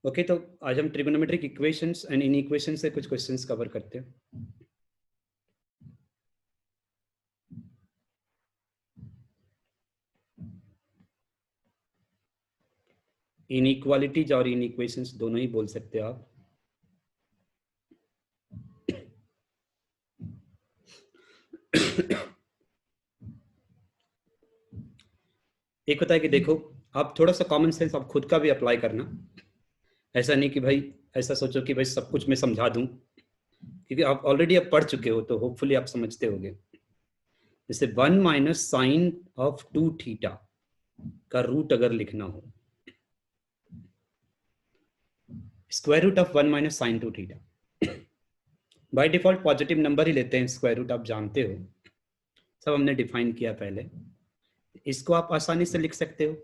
Okay, तो आज हम trigonometric equations and in equation से कुछ क्वेश्चंस कवर करते हैं। इनइक्वालिटीज और इन इक्वेशंस दोनों ही बोल सकते हो आप। एक होता है कि देखो, आप थोड़ा सा कॉमन सेंस आप खुद का भी अप्लाई करना। ऐसा नहीं कि भाई ऐसा सोचो कि भाई सब कुछ मैं समझा दूं, क्योंकि आप ऑलरेडी अब पढ़ चुके हो तो होपफुली आप समझते होगे। जैसे 1 माइनस साइन ऑफ 2 थीटा का रूट अगर लिखना हो, square root of 1 minus sine 2 theta, by default positive number ही लेते हैं। स्क्वायर रूट आप जानते हो, सब हमने डिफाइन किया पहले। इसको आप आसानी से लिख सकते हो,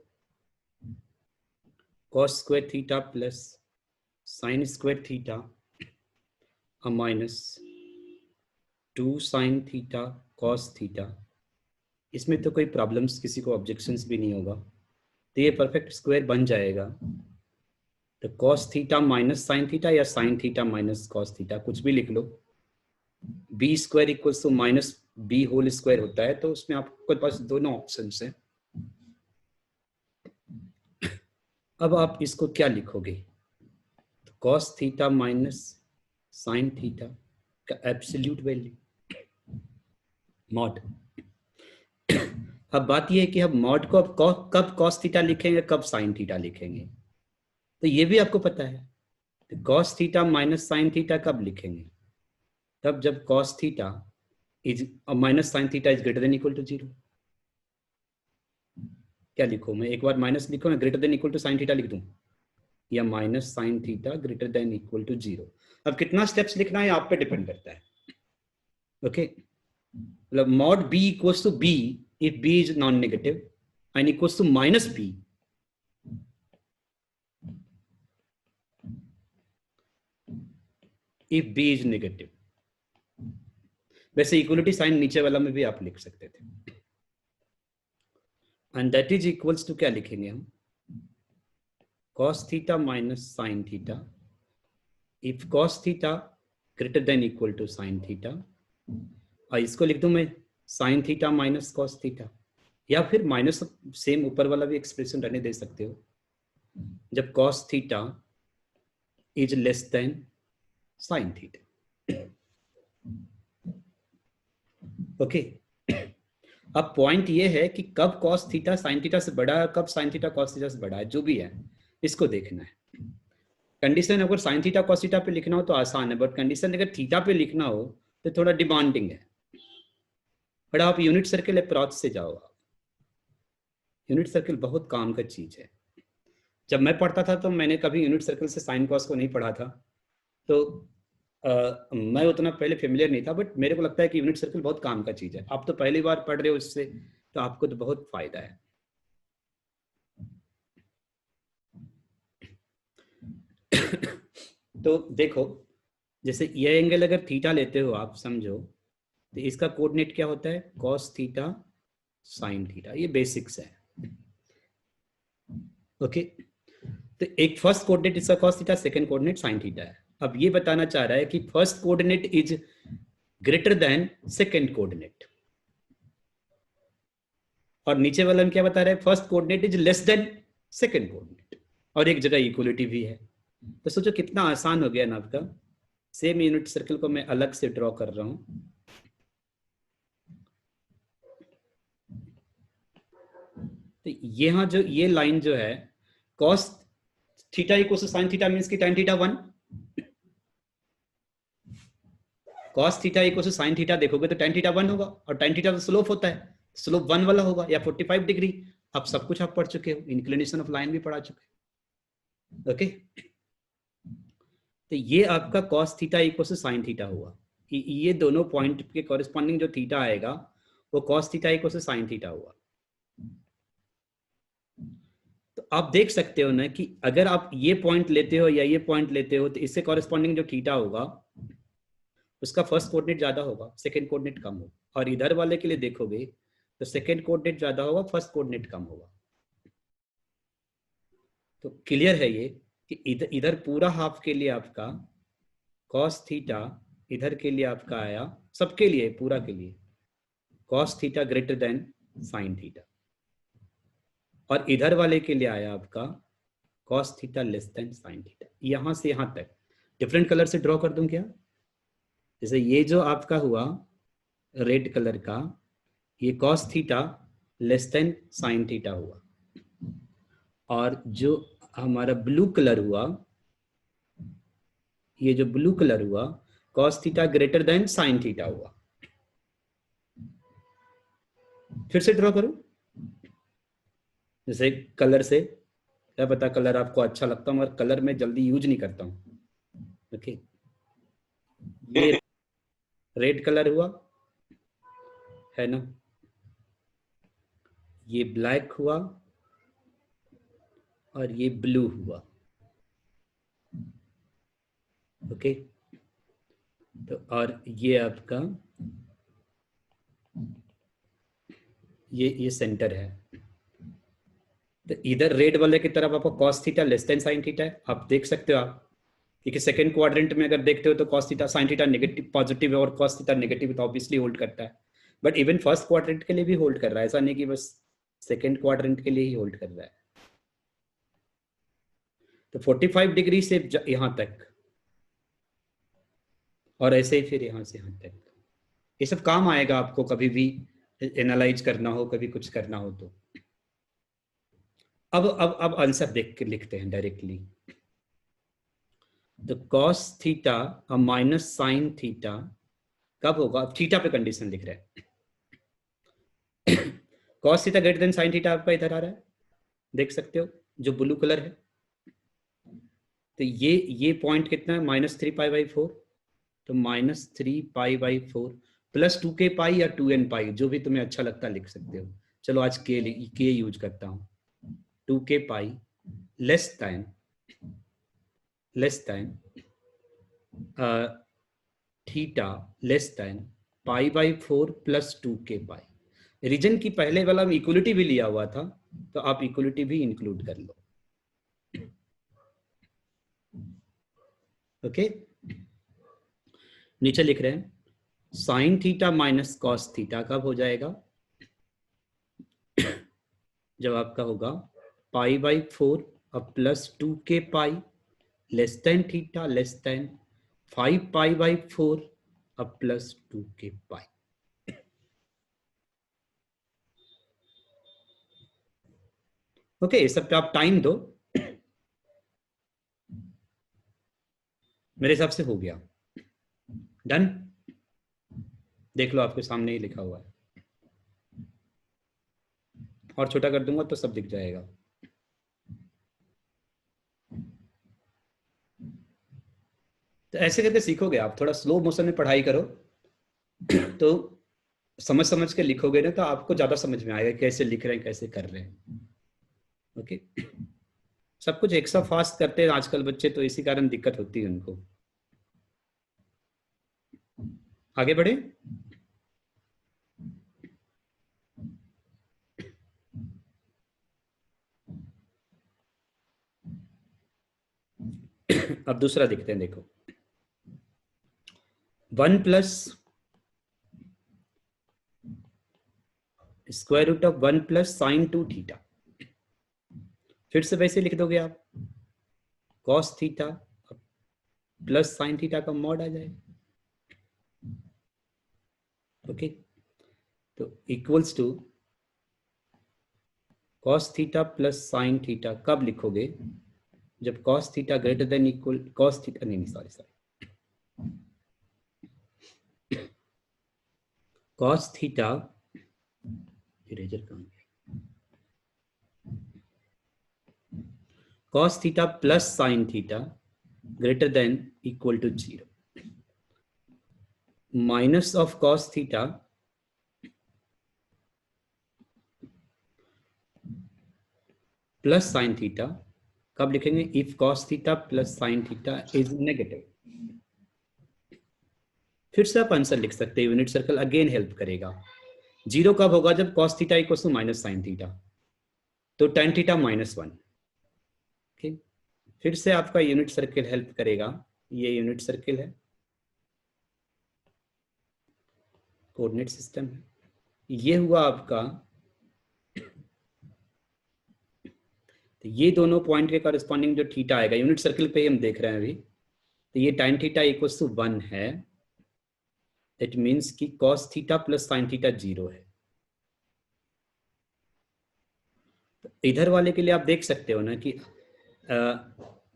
cos square theta plus sine square theta minus 2 sine theta cos theta. इसमें तो कोई प्रॉब्लम्स, किसी को ऑब्जेक्शंस भी नहीं होगा, तो ये परफेक्ट स्क्वायर बन जाएगा। तो cos theta minus sine theta या sine theta minus cos theta, कुछ भी लिख लो। B square equals to minus b whole square होता है, तो उसमें आपके पास दोनों ऑप्शन है। अब आप इसको क्या लिखोगे? तो cos theta minus sine theta का एब्सोल्यूट वैल्यू मॉड। अब बात यह है कि हम मॉड को अब कब cos थीटा लिखेंगे, कब साइन थीटा लिखेंगे, तो ये भी आपको पता है। तो cos theta minus sine theta कब लिखेंगे? तब जब cos theta is minus sine theta is greater than equal to 0। क्या लिखूं मैं? एक बार माइनस लिखो ना, greater than equal to sine theta लिख दूं, या minus sine theta greater than equal to 0। अब कितना स्टेप्स लिखना है आप पे डिपेंड करता है। ओके, मतलब mod B equals to B if b is non-negative and equals to minus b if b is negative। वैसे इक्वलिटी साइन नीचे वाला में भी आप लिख सकते थे। And that is equals to क्या लिखेंगे हम? cos theta minus sine theta if cos theta greater than equal to sine theta. और इसको लिख दूं मैं sine theta minus cos theta, या फिर माइनस सेम ऊपर वाला भी एक्सप्रेशन रहने दे सकते हो। जब cos theta is less than sine theta. Okay, अब पॉइंट ये है कि कब cos थीटा साइन थीटा से बड़ा है, कब साइन थीटा cos थीटा से बड़ा है, जो भी है इसको देखना है। कंडीशन अगर साइन थीटा cos थीटा पे लिखना हो तो आसान है, बट कंडीशन अगर थीटा पे लिखना हो तो थोड़ा डिमांडिंग है। बट आप यूनिट सर्किल अप्रोच से जाओ। यूनिट सर्किल बहुत काम का चीज है। जब मैं पढ़ता था तो मैंने कभी यूनिट सर्किल से साइन कॉस को नहीं पढ़ा था, तो मैं उतना पहले फेमिलियर नहीं था, बट मेरे को लगता है कि यूनिट सर्किल बहुत काम का चीज है। आप तो पहली बार पढ़ रहे हो इससे, तो आपको तो बहुत फायदा है। तो देखो, जैसे ये एंगल अगर थीटा लेते हो आप, समझो, तो इसका कोऑर्डिनेट क्या होता है? cos theta sine theta. ये बेसिक्स है। ओके, तो एक फर्स्ट कोऑर्डिनेट इसका cos theta, second coordinate sine theta है। अब ये बताना चाह रहा है कि first coordinate is greater then second coordinate, और नीचे वाला क्या बता रहा है? First coordinate is less than second coordinate, और एक जगह इक्वलिटी भी है। तो सोचो कितना आसान हो गया ना आपका। सेम यूनिट सर्किल को मैं अलग से ड्रॉ कर रहा हूं। तो यहां जो ये लाइन जो है, cos theta equal to sine theta means कि tan theta 1। cos theta equal to sine theta देखोगे तो tan थीटा 1 होगा, और tan थीटा तो स्लोप होता है, स्लोप 1 वाला होगा, या 45 डिग्री। अब सब कुछ आप पढ़ चुके हो, इंक्लिनेशन ऑफ लाइन भी पढ़ा चुके हो। ओके, तो ये आपका cos theta equal to sine theta हुआ। ये दोनों पॉइंट के कॉरेस्पॉन्डिंग जो थीटा आएगा वो cos theta equal to sine theta हुआ। तो आप देख सकते हो ना कि अगर आप ये पॉइंट लेते हो या ये पॉइंट लेते हो, तो इससे कॉरेस्पॉन्डिंग जो थीटा होगा उसका फर्स्ट कोऑर्डिनेट ज्यादा होगा, सेकंड कोऑर्डिनेट कम होगा। और इधर वाले के लिए देखोगे तो सेकंड कोऑर्डिनेट ज्यादा होगा, फर्स्ट कोऑर्डिनेट कम होगा। तो क्लियर है ये कि इधर इधर पूरा हाफ के लिए आपका cos थीटा, इधर के लिए आपका आया, सबके लिए पूरा के लिए cos theta greater then sin theta, और इधर वाले के लिए आया आपका cos theta less then sin theta. यहां से यहां तक डिफरेंट कलर से ड्रॉ कर दूं क्या? जैसे ये जो आपका हुआ रेड कलर का, ये cos theta less then sin theta हुआ, और जो हमारा ब्लू कलर हुआ, ये जो ब्लू कलर हुआ cos theta greater then sin theta हुआ। फिर से ड्रॉ करूं जैसे कलर से, क्या पता कलर आपको अच्छा लगता हूं, मगर कलर में जल्दी यूज नहीं करता हूं। ओके, ये रेड कलर हुआ है ना, ये ब्लैक हुआ, और ये ब्लू हुआ। ओके, तो और ये आपका ये सेंटर है। तो इधर रेड वाले की तरफ आपको cos theta less then sin theta है, आप देख सकते हो आप, क्योंकि सेकंड क्वाड्रेंट में अगर देखते हो तो cos theta sin theta negative positive है और cos थीटा नेगेटिव, तो ऑब्वियसली होल्ड करता है। बट इवन फर्स्ट क्वाड्रेंट के लिए भी होल्ड कर रहा है, ऐसा नहीं कि बस सेकंड क्वाड्रेंट के लिए ही होल्ड कर रहा है। तो 45 डिग्री से यहां तक, और ऐसे ही फिर यहां से यहां तक, ये सब काम आएगा आपको कभी भी एनालाइज करना हो, कभी कुछ करना हो तो। अब आंसर देख के लिखते हैं डायरेक्टली। तो cos थीटा और माइनस sin थीटा कब होगा? अब थीटा पे कंडीशन लिख रहे हैं। cos theta greater then sin theta आपका इधर आ रहा है, देख सकते हो जो ब्लू कलर है। तो ये पॉइंट कितना है? -3π/4, तो -3π/4 प्लस 2k पाई या 2n पाई, जो भी तुम्हें अच्छा लगता है लिख सकते हो। चलो आज के यूज करता हूं। 2k pi less than theta less than π/4 plus 2k pi. Region की पहले वाला में इक्वलिटी भी लिया हुआ था, तो आप इक्वलिटी भी इंक्लूड कर लो। ओके, नीचे लिख रहे हैं sine theta minus cos theta कब हो जाएगा? जब आपका होगा π/4 अब plus 2k pi less than theta less than 5π/4 अब प्लस 2k पाई। ओके, इस सब पे आप टाइम दो, मेरे हिसाब से हो गया। डन, देख लो आपके सामने ही लिखा हुआ है, और छोटा कर दूंगा तो सब दिख जाएगा। तो ऐसे करके सीखोगे आप, थोड़ा स्लो मोशन में पढ़ाई करो तो समझ समझ के लिखोगे ना, तो आपको ज्यादा समझ में आएगा कैसे लिख रहे हैं, कैसे कर रहे हैं। ओके, सब कुछ एक साथ फास्ट करते हैं आजकल बच्चे, तो इसी कारण दिक्कत होती है उनको। आगे बढ़े। अब दूसरा देखते हैं, देखो 1 plus square root of 1 plus sine 2 theta, फिर से वैसे लिख दोगे आप, cos theta plus sine theta का मॉड आ जाएगा। ओके, तो equals to cos theta plus sine theta कब लिखोगे? जब cos theta greater than equal cos theta, नहीं सॉरी कॉस थीटा, इरेजर कहाँ गया? Cos theta plus sine theta greater than equal to 0, minus of cos theta plus sine theta कब लिखेंगे? If cos theta plus sine theta is negative. फिर से आप answer लिख सकते हैं, यूनिट सर्कल अगेन हेल्प करेगा। 0 कब होगा? जब cos theta equal to minus sine theta, तो tan थीटा -1। ओके, फिर से आपका यूनिट सर्किल हेल्प करेगा। ये यूनिट सर्किल है, कोऑर्डिनेट सिस्टम है। ये हुआ आपका, तो ये दोनों पॉइंट के कॉरेस्पॉन्डिंग जो थीटा आएगा यूनिट सर्किल पे हम देख रहे हैं अभी, तो ये tan थीटा इक्वल्स टू 1 है। इट मीन्स कि cos theta plus sin theta 0 है। तो इधर वाले के लिए आप देख सकते हो ना कि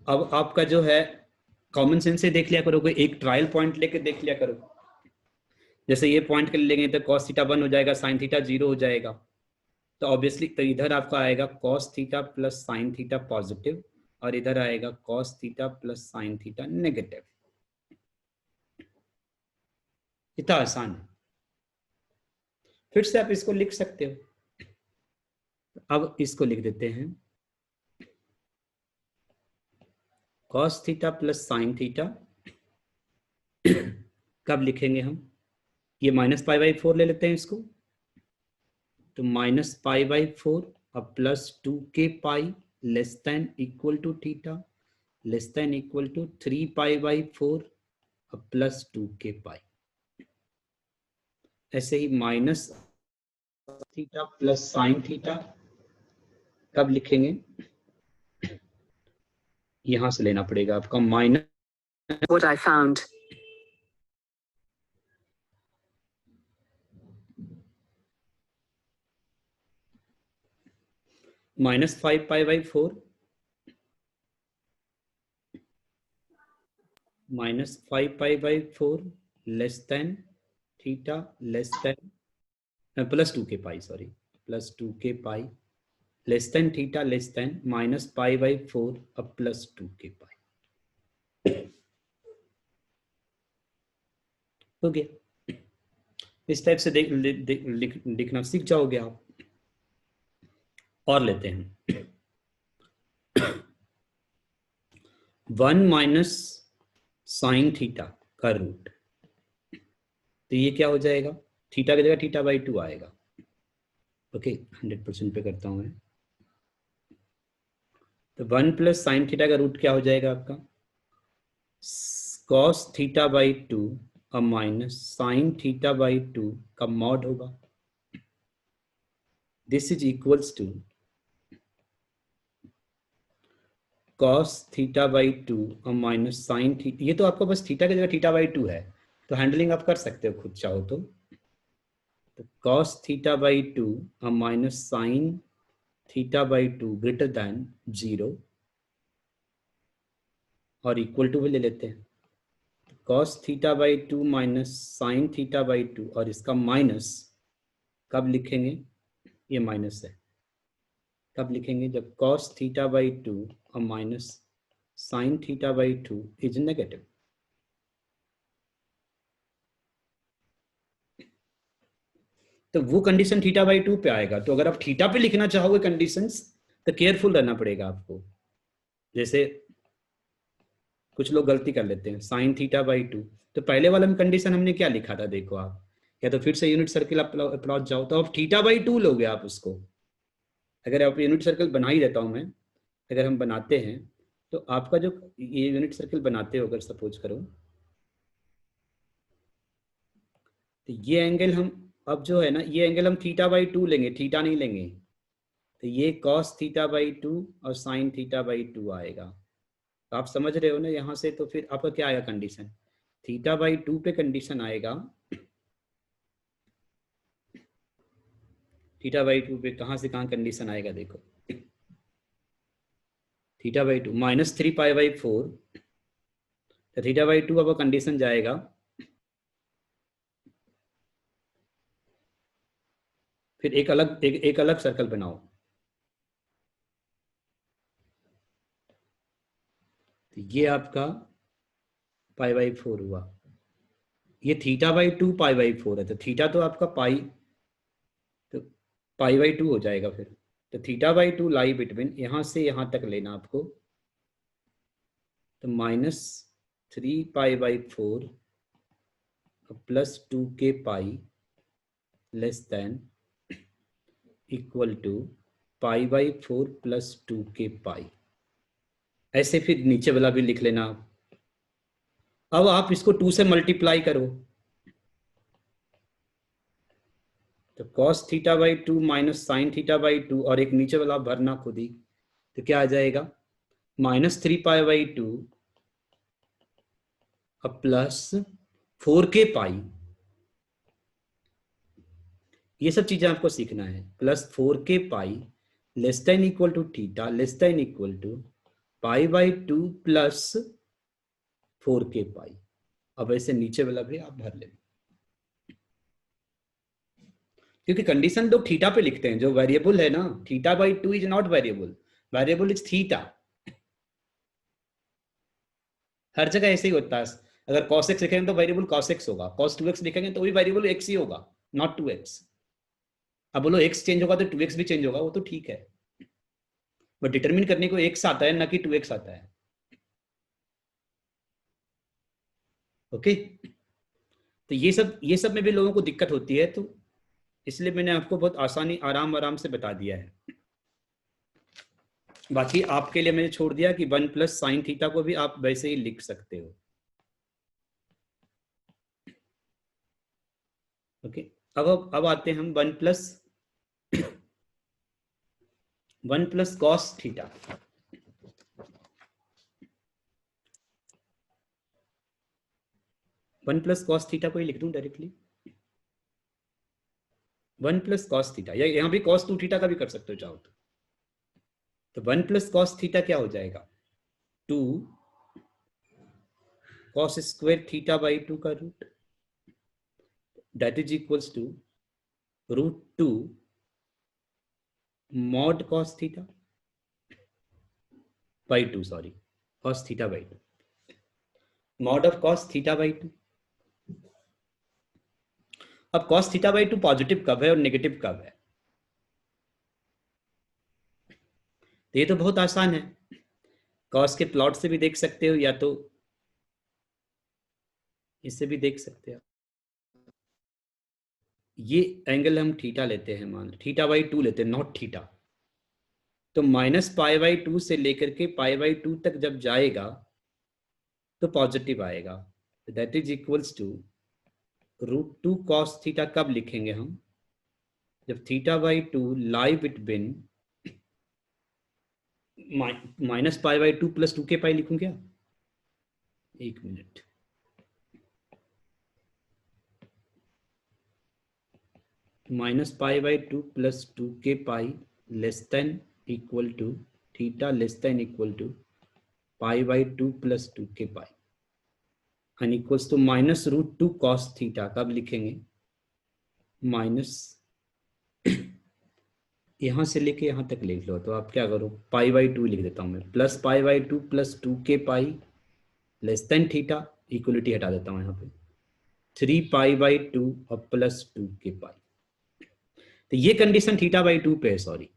अब आपका जो है कॉमन सेंस से देख लिया करो, कोई एक ट्रायल पॉइंट लेके देख लिया करो। जैसे ये पॉइंट के लिए लेंगे तो cos थीटा 1 हो जाएगा, sin थीटा 0 हो जाएगा। तो ऑब्वियसली तो इधर आपका आएगा cos theta plus sin theta positive, और इधर आएगा cos theta plus sin theta negative. इतना आसान है। फिर से आप इसको लिख सकते हो। अब इसको लिख देते हैं, cos theta plus sin theta कब लिखेंगे हम, ये -π/4 ले लेते हैं इसको, तो -π/4 अब +2k less than equal to theta less than equal to 3π/4 अब +2k। ऐसे ही minus theta plus sine theta कब लिखेंगे, यहां से लेना पड़ेगा आपका minus What I found. -5π/4 -5π/4 less than theta less than +2k, sorry +2k less than theta less than -π/4 अब +2k। हो गया। इस टाइप से लिखना सीख जाओगे आप। और लेते हैं 1 माइनस साइन थीटा का रूट, तो ये क्या हो जाएगा, थीटा की जगह θ/2 आएगा। ओके 100% पे करता हूं मैं। तो 1 प्लस साइन थीटा का रूट क्या हो जाएगा आपका, cos θ/2 और माइनस साइन θ/2 का मॉड होगा। This is equals to cos θ/2 और माइनस साइन थीटा, ये तो आपको बस थीटा की जगह θ/2 है, तो हैंडलिंग आप कर सकते हो खुद चाहो तो cos θ/2 और माइनस साइन θ/2 ग्रेटर देन 0 और इक्वल टू भी ले लेते हैं। cos θ/2 माइनस साइन θ/2 और इसका माइनस कब लिखेंगे, ये माइनस है, कब लिखेंगे जब cos θ/2 और माइनस साइन θ/2 इज नेगेटिव। तो वो कंडीशन θ/2 पे आएगा। तो अगर आप थीटा पे लिखना चाहोगे कंडीशंस, तो केयरफुल रहना पड़ेगा आपको। जैसे कुछ लोग गलती कर लेते हैं, साइन θ/2, तो पहले वाला में कंडीशन हमने क्या लिखा था देखो आप, या तो फिर से यूनिट सर्किल अप्रोच जाओ, तो आप θ/2 लोगे आप उसको। अगर आप यूनिट सर्किल बना ही देता हूं मैं, अगर हम बनाते हैं तो आपका जो ये यूनिट सर्किल बनाते हो, अगर सपोज करो, तो ये एंगल हम अब जो है ना, ये एंगल हम θ/2 लेंगे, थीटा नहीं लेंगे। तो ये cos θ/2 और sin θ/2 आएगा। तो आप समझ रहे हो ना यहाँ से, तो फिर आपका क्या आएगा कंडीशन, θ/2 पे कंडीशन आएगा, θ/2 पे कहाँ से कहाँ कंडीशन आएगा देखो, θ/2 -3π/4, तो θ/2 अब कंडीशन जाएगा फिर एक अलग सर्कल बनाओ, तो ये आपका π/4 हुआ, ये θ/2 π/4 है, तो थीटा तो आपका पाई, तो π/2 हो जाएगा फिर। तो θ/2 लाई बिटवीन, यहां से यहां तक लेना आपको, तो -3π/4 +2k less than equal to π/4 +2k। ऐसे फिर नीचे वाला भी लिख लेना आप। अब आप इसको 2 से मल्टीप्लाई करो, तो cos theta by 2 minus sine theta by 2, और एक नीचे वाला भरना खुद ही, तो क्या आ जाएगा, -3 पाई/2 अब प्लस 4k पाई। ये सब चीजें आपको सीखना है। Plus 4k pi less than equal to theta less than equal to पाई/2 प्लस 4k पाई। अब ऐसे नीचे वाला भी आप भर लेना, क्योंकि कंडीशन लोग थीटा पे लिखते हैं, जो वेरिएबल है ना, θ/2 is not variable, variable is theta. हर जगह ऐसे ही होता है। अगर cos x लिखेंगे तो वेरिएबल cos x होगा, cos 2x लिखेंगे तो भी वेरिएबल x ही होगा, नॉट 2x। अब बोलो x चेंज होगा तो 2x भी चेंज होगा, वो तो ठीक है, बट डिटरमिन करने को x आता है ना कि 2x आता है। ओके, तो ये सब में भी लोगों को दिक्कत होती है, तो इसलिए मैंने आपको बहुत आसानी आराम आराम से बता दिया है। बाकी आपके लिए मैंने छोड़ दिया कि 1 प्लस साइन थीटा को भी आप वैसे ही लिख सकते हो। ओके, अब आते हैं हम 1 plus cos theta. 1 plus cos theta को ही लिख दूं डायरेक्टली, 1 प्लस कॉस थीटा, या यहां भी कॉस 2 थीटा का भी कर सकते हो चाहो तो 1 प्लस कॉस थीटा क्या हो जाएगा, 2 कॉस स्क्वायर थीटा बाई 2 का root, that is equals to √2 mod cos theta by 2, sorry cos theta by 2, mod of cos theta by 2। अब कॉस थीटा बाई 2 पॉजिटिव कब है और नेगेटिव कब है, तो ये तो बहुत आसान है, कॉस के प्लॉट से भी देख सकते हो, या तो इससे भी देख सकते हो। ये एंगल हम थीटा लेते हैं, मान लो θ/2 लेते हैं, नॉट थीटा। तो -π/2 से लेकर के π/2 तक जब जाएगा तो पॉजिटिव आएगा, that is equals to √2 cos theta. कब लिखेंगे हम, जब θ/2 लाई बिटवीन -π/2 प्लस 2k पाई लिखूं क्या, एक minute, -π/2 plus 2k pi less than equal to theta less than equal to π/2 plus 2k pi and equals to -√2 cos theta. कब लिखेंगे, minus यहां से लेके यहां तक लिख लो, तो आप क्या करो, π/2 लिख देता हूं मैं, plus π/2 plus 2k pi less than theta, equality हटा देता हूं यहाँ पे, 3π/2 और प्लस 2k पाई। तो ये कंडीशन θ/2 पे है, सॉरी,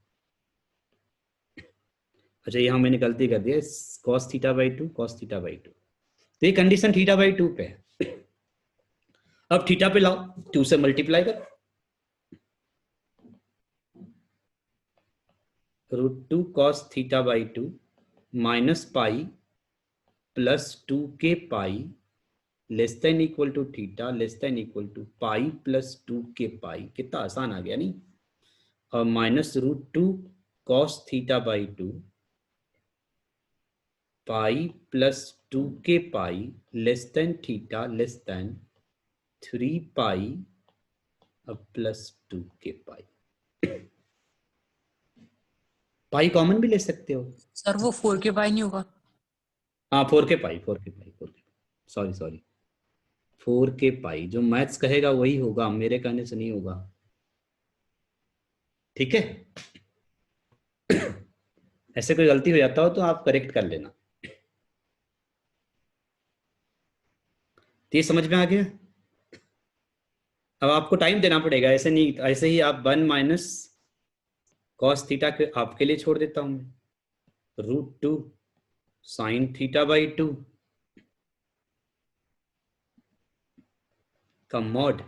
अच्छा यहाँ मैंने गलती कर दी है, cos θ/2 cos θ/2, तो ये कंडीशन θ/2 पे है। अब थीटा पे लाओ, 2 से मल्टीप्लाई करो, √2 cos θ/2 minus pi plus 2k pi less than equal to theta less than equal to pi plus 2k pi. कितना आसान आ गया नहीं, और -√2 cos θ/2 pi plus 2k pi less than theta less than 3 pi अब plus 2k पाई। Pi common भी ले सकते हो सर वो 4 के पाई नहीं होगा? हाँ, 4k पाई, 4k पाई, 4k, सॉरी सॉरी, 4k पाई, जो मैथ्स कहेगा वही होगा, मेरे कहने से नहीं होगा, ठीक है। ऐसे कोई गलती हो जाता हो तो आप करेक्ट कर लेना। तो ये समझ में आ गया। अब आपको टाइम देना पड़ेगा, ऐसे नहीं, ऐसे ही आप 1 माइनस कॉस थीटा के आपके लिए छोड़ देता हूं मैं, √2 साइन θ/2 का मॉड,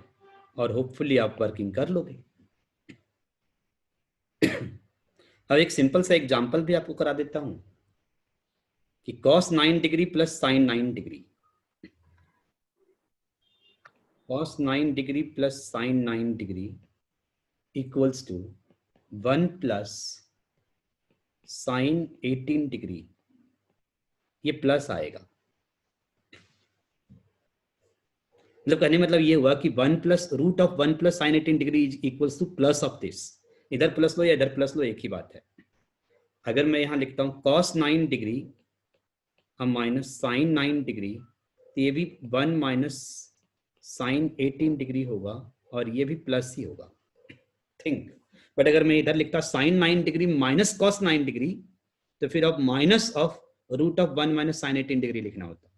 और होपफुली आप वर्किंग कर लोगे। अब एक सिंपल सा एग्जांपल भी आपको करा देता हूं। कि cos 9 degree plus sin 9 degree, cos 9 degree plus sin 9 degree equals to 1 plus sin 18 degree, ये प्लस आएगा। मतलब कहने मतलब ये हुआ कि 1 plus root of 1 plus sine 18 degree equals to plus of this. इधर प्लस लो या इधर प्लस लो, एक ही बात है। अगर मैं यहां लिखता हूं cos 9 डिग्री अब माइनस साइन 9 डिग्री, तो ये भी 1 माइनस साइन 18 डिग्री होगा और ये भी प्लस ही होगा, थिंक। बट अगर मैं इधर लिखता sine 9 degree minus cos 9 degree, तो फिर अब minus of root of 1 minus sine 18 degree लिखना होता।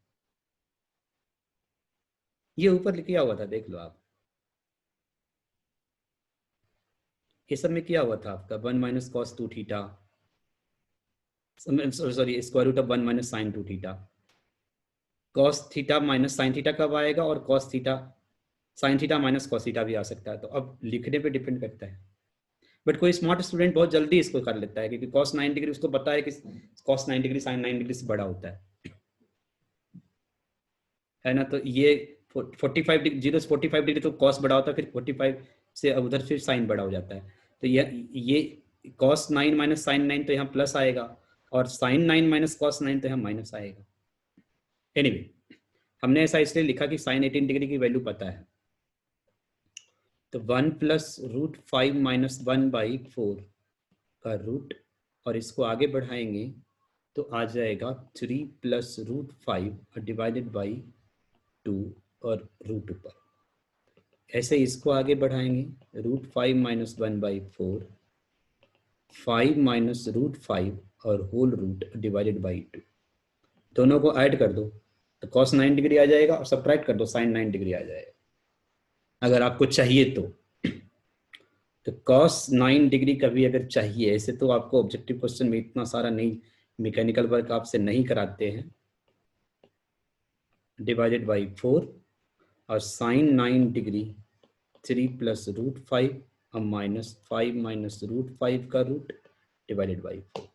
ये ऊपर किया हुआ था, देख लो आप, ये सब में किया हुआ था आपका 1 minus cos 2 theta, sorry square root of 1 minus sine 2 theta. Cos theta minus sine theta कब आएगा, और cos theta sine theta minus cos theta भी आ सकता है। तो अब लिखने पे डिपेंड करता है, बट कोई स्मार्ट स्टूडेंट बहुत जल्दी इसको कर लेता है, क्योंकि cos 9 डिग्री उसको पता है कि cos 9 डिग्री sin 9 डिग्री से बड़ा होता है ना। तो ये 45 डिग्री 0 से 45 डिग्री तो cos बड़ा होता है, फिर 45 से उधर फिर sin बड़ा हो जाता है। तो ये cos 9 माइनस sin 9 तो यहाँ प्लस आएगा, और sin 9 माइनस cos 9 तो यहाँ माइनस आएगा। एनीवे हमने ऐसा इसलिए लिखा कि sin 18 डिग्री की वैल्यू पता है, तो 1 प्लस रूट 5 माइनस 1 बाई 4 का रूट, और इसको आगे बढ़ाएंगे तो आ जाएगा 3 प्लस रूट 5 डिवाइडेड बाई 2 और रूट ऊपर। ऐसे इसको आगे बढ़ाएंगे root 5 minus 1 by 4, 5 minus root 5 और होल रूट डिवाइडेड बाई 2। दोनों को ऐड कर दो तो cos 9 डिग्री आ जाएगा, और सब्ट्रैक्ट कर दो sin 9 डिग्री आ जाएगा, अगर आपको चाहिए तो cos 9 डिग्री का भी अगर चाहिए। ऐसे तो आपको ऑब्जेक्टिव क्वेश्चन में इतना सारा नहीं, मैकेनिकल वर्क आपसे नहीं कराते हैं। डिवाइडेड बाई 4 और sin 9 डिग्री 3 प्लस रूट 5 और माइनस 5 माइनस रूट 5 का रूट डिवाइडेड बाई 4।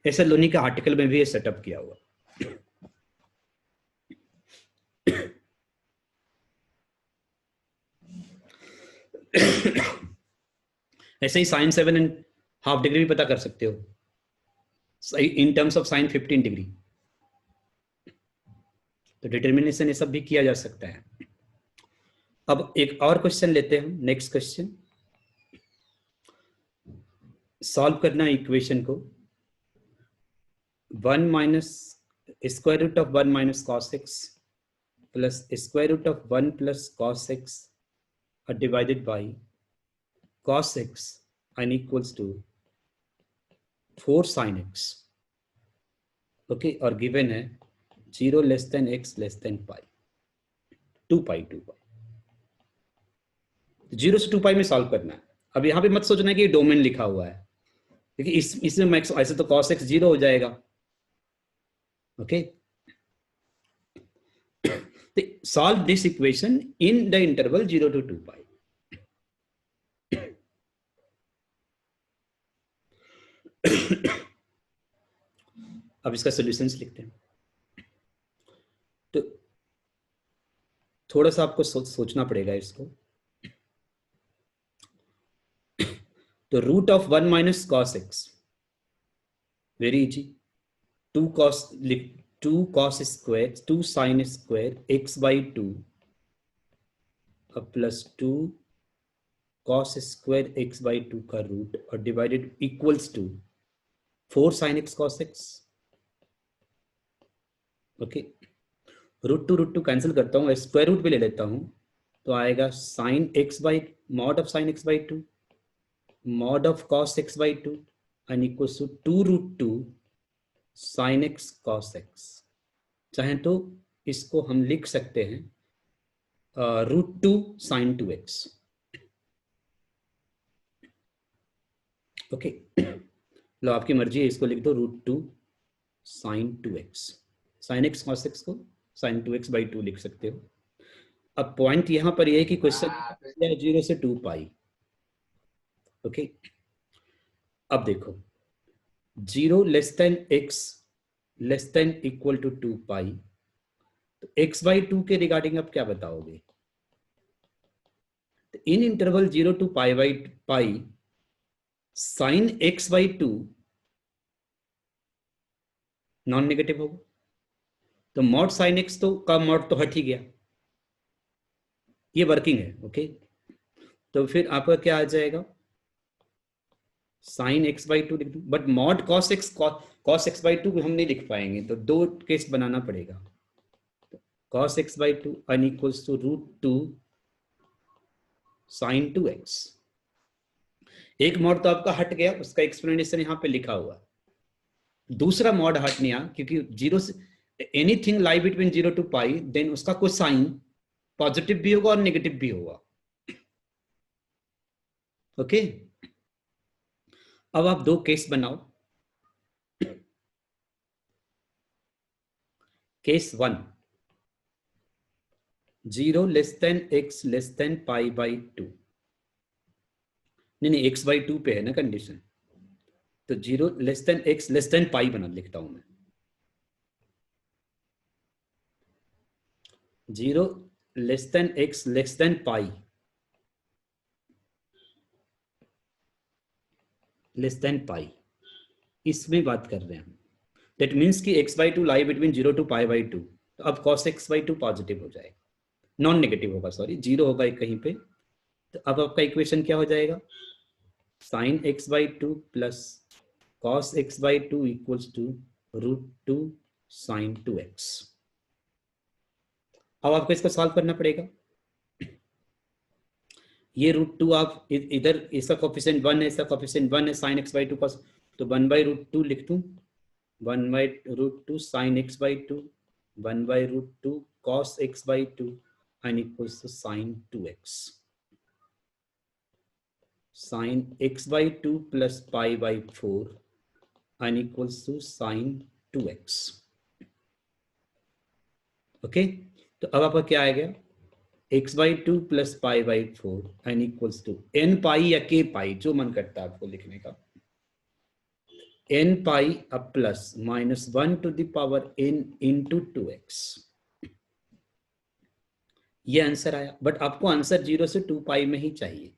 ऐसे लोनी के आर्टिकल में भी ये सेटअप किया हुआ। ऐसे ही sin 7.5 डिग्री भी पता कर सकते हो in terms of sin 15 degree. तो डिटर्मिनेशन ये सब भी किया जा सकता है। अब एक और क्वेश्चन लेते हैं, नेक्स्ट क्वेश्चन। सॉल्व करना इक्वेशन को 1 minus square root of 1 minus cos x plus square root of 1 plus cos x divided by cos x and equals to 4 sin x। Okay, और गिवन है 0 less than x less than pi, 2 pi 0 से 2 पाई में solve करना है। अब यहाँ पे मत सोचना कि डोमेन लिखा हुआ है, क्योंकि इसमें मैक्स ऐसे तो cos x 0 हो जाएगा। Okay, solve this equation in the interval 0 to 2 पाई। अब इसका सॉल्यूशंस लिखते हैं। तो थोड़ा सा आपको सोचना पड़ेगा इसको। तो root of 1 minus cos x, very easy, 2 cos square 2 sin square x by 2 plus 2 cos square x by 2 का रूट और divided equals to 4 sin x cos x। Okay, root two cancel करता हूँ, स्क्वायर रूट भी ले लेता हूँ, तो आएगा sine x by mod of sine x by 2 mod of cos x by 2 and equals to 2 root 2 sine x cos x। चाहे तो इसको हम लिख सकते हैं रूट 2 साइन 2x। ओके, लो आपकी मर्जी है, इसको लिख दो root 2 sine 2x। Sine x cos x को साइन 2x बाई 2 लिख सकते हो। अब पॉइंट यहां पर यह है कि क्वेश्चन 0 से 2 पाई। ओके, अब देखो 0 less than x less than equal to 2 pi, तो x बाई 2 के रिगार्डिंग आप क्या बताओगे? तो in interval 0 to pi by pi sine x by 2 non negative होगा, तो मॉड साइन x तो का मॉड तो हट ही गया, ये वर्किंग है। ओके, तो फिर आपका क्या आ जाएगा? साइन x बाई 2 लिख दूं, but mod cos x by 2 हम नहीं लिख पाएंगे, तो दो केस बनाना पड़ेगा। cos x by 2 and equals to √2 sine 2x। एक मॉड तो आपका हट गया, उसका एक्सप्लेनेशन यहां पे लिखा हुआ। दूसरा मॉड हट नहीं आया, क्योंकि जीरो से anything lie between 0 to pi, then उसका कोई साइन पॉजिटिव भी होगा और नेगेटिव भी होगा। ओके, अब आप दो केस बनाओ। Case 1, 0 less than x less than pi by 2। नहीं, x बाई 2 पे है ना कंडीशन, तो 0 less than x less than pi बना लिखता हूं मैं। 0 less than x less than pi less than pi, इसमें बात कर रहे हैं हम। दैट मीन्स कि x by 2 lie between 0 to pi by 2, तो अब cos x बाई 2 पॉजिटिव हो जाएगा, नॉन नेगेटिव होगा, सॉरी, जीरो होगा एक कहीं पे। तो अब आपका इक्वेशन क्या हो जाएगा? Sine x by 2 plus cos x by 2 equals to √2 sine 2x। अब आपको इसको सॉल्व करना पड़ेगा। ये √2 आप इधर, इसका कोफिशिएंट 1 है, इसका कोफिशिएंट 1 है, साइन x बाई 2 cos, तो 1 बाई √2 लिख दूं, 1 by √2 sine x by 2, 1 by √2 cos x by 2 and equals to sin 2x। sin x by 2 plus pi by 4 and equals to sin 2x। Okay, तो अब आपका क्या आएगा? x by 2 plus pi by 4 and equals to n pi या k पाई, जो मन करता है आपको लिखने का, n पाई अब plus minus 1 to the power n into 2x। ये आंसर आया, बट आपको आंसर 0 से 2 पाई में ही चाहिए।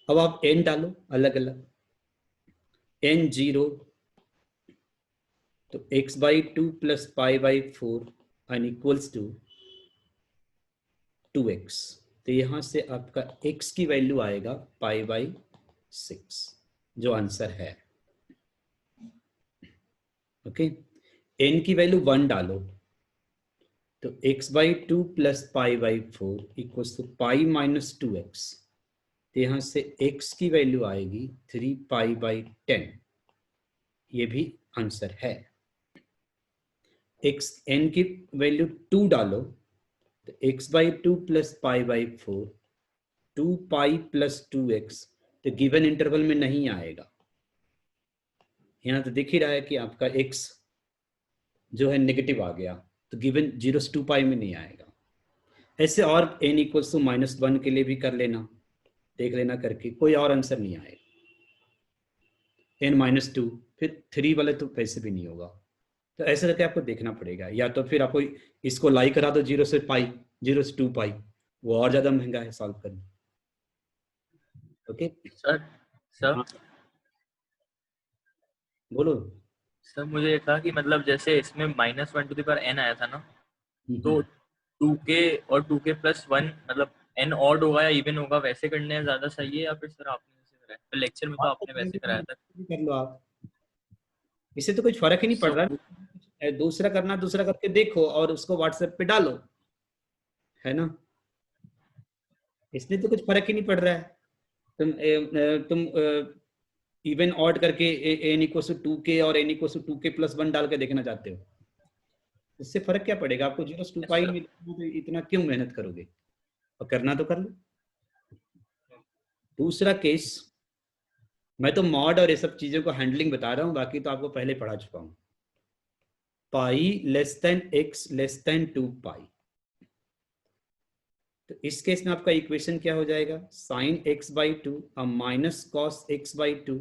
अब आप n डालो अलग अलग, n 0, तो x by 2 plus pi by 4 and equals to 2x, तो यहां से आपका x की वैल्यू आएगा पाई बाई 6, जो आंसर है। ओके, n की वैल्यू 1 डालो, तो x by 2 plus pi by 4 equals to pi minus 2x, तो यहां से x की वैल्यू आएगी 3 पाई बाई 10, ये भी आंसर है। x n की वैल्यू 2 डालो, तो x by 2 plus pi by 4 2 pi plus 2x, तो गिवन इंटरवल में नहीं आएगा। यहां तो दिख ही रहा है कि आपका x जो है नेगेटिव आ गया, तो गिवन 0 से 2 पाई में नहीं आएगा। ऐसे और n इक्वल्स टू -1 के लिए भी कर लेना, देख लेना करके, कोई और आंसर नहीं आएगा। n-2, फिर 3 वाले तो वैसे भी नहीं होगा। तो ऐसे करके आपको देखना पड़ेगा, या तो फिर आपको इसको लाई करा दो 0 से पाई, 0 से 2 पाई, वो और ज्यादा महंगा है सॉल्व करना। ओके सर हाँ, बोलो। सर मुझे ये था कि मतलब जैसे इसमें -1 टू द पावर n आया था ना, तो 2k और 2k प्लस 1 मतलब n ऑड होगा या इवन होगा, वैसे करने हैं ज्यादा सही है, या फिर सर आपने वैसे कराया? तो लेक्चर में तो आपने वैसे कराया था। कर लो आप, इससे तो कुछ फर्क ही नहीं पड़ रहा। दूसरा करना, दूसरा करके देखो और उसको व्हाट्सएप पे डालो, है ना, इसलिए तो कुछ फर्क ही नहीं पड़ रहा है। तुम इवन ऑड करके n इक्वल टू 2k और n equal to 2k plus 1 डाल के देखना चाहते हो, इससे फर्क क्या पड़ेगा आपको? 0 से 2 पाई में तो इतना क्यों मेहनत करोगे, और करना तो कर लो। दूसरा केस, मैं तो मॉड और ये सब चीजों को हैंडलिंग बता रहा हूं, बाकी तो आपको पहले पढ़ा चुका हूं। Pi less than x less than 2 pi, तो इस केस में आपका इक्वेशन क्या हो जाएगा? Sine x by 2 minus cos x by 2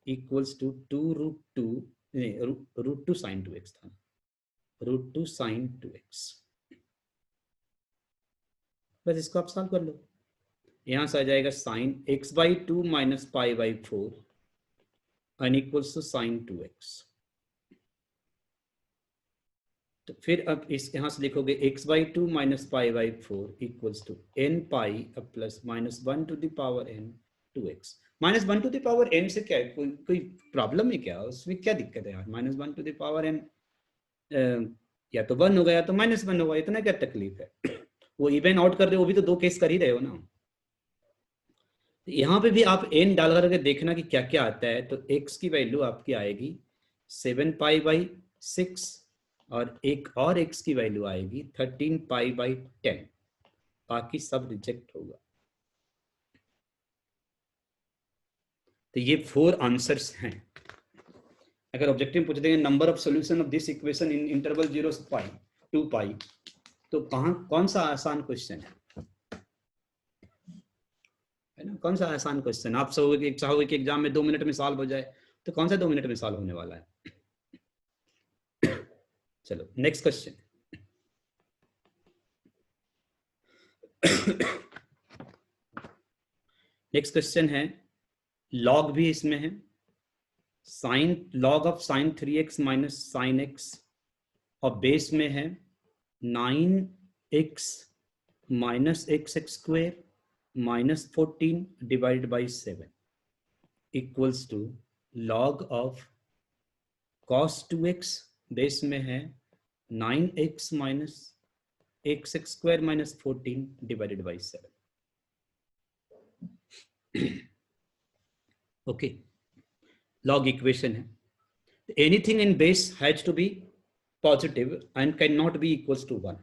equals to 2√2 √2 sin 2x था, √2 sin 2x। बस इसको आप सॉल्व कर लो। यहां से आ जाएगा sin x/2 - π/4 अनइक्वल्स to sin 2x। तो फिर अब इस यहां से लिखोगे x/2 - π/4 equals to n pi plus -1 to the power n 2x। -1 to the power n से क्या है, कोई प्रॉब्लम है क्या, उसमें क्या दिक्कत है यार? -1 टू द पावर n या तो 1 होगा या तो -1 होगा, इतना क्या तकलीफ है? वो इवन आउट कर रहे हो, वो भी तो दो केस कर ही रहे हो ना। यहाँ पे भी आप n डाल करके देखना कि क्या क्या आता है। तो x की वैल्यू आपकी आएगी 7π/6 और एक और x की वैल्यू आएगी 13π/10। बाकी सब रिजेक्ट होगा। तो ये 4 आंसर्स हैं। अगर ऑब्जेक्टिव पूछ देंगे number of solution of this equation in interval 0 से π to π, तो कौन सा आसान क्वेश्चन है ना? कौन सा आसान क्वेश्चन? आप चाहोगे कि एग्जाम में 2 मिनट में सॉल्व हो जाए, तो कौन सा 2 मिनट में सॉल्व होने वाला है? चलो नेक्स्ट क्वेश्चन। नेक्स्ट क्वेश्चन है, लॉग भी इसमें है। log of sin 3x minus sin x और बेस में है 9x minus x square minus 14 divided by 7 equals to log of cos 2x, base में है 9x minus x square minus 14 divided by 7। Okay, log equation है। Anything in base has to be positive and cannot be equals to 1।